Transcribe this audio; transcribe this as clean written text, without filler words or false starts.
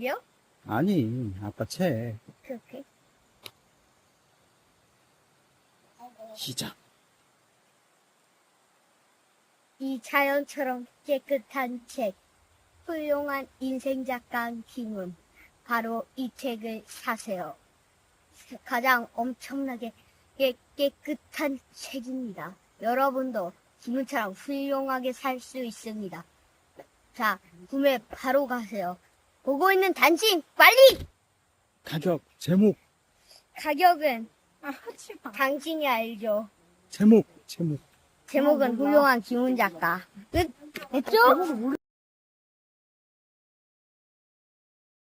요? 아니, 아빠 책. 그렇게. 시작. 이 자연처럼 깨끗한 책. 훌륭한 인생 작가 김은 바로 이 책을 사세요. 가장 엄청나게 깨끗한 책입니다. 여러분도 김은처럼 훌륭하게 살 수 있습니다. 자, 구매 바로 가세요. 보고 있는 단신 빨리! 가격, 제목, 가격은 당신이 알죠. 제목. 제목은 훌륭한 김은 작가. 끝. 됐죠?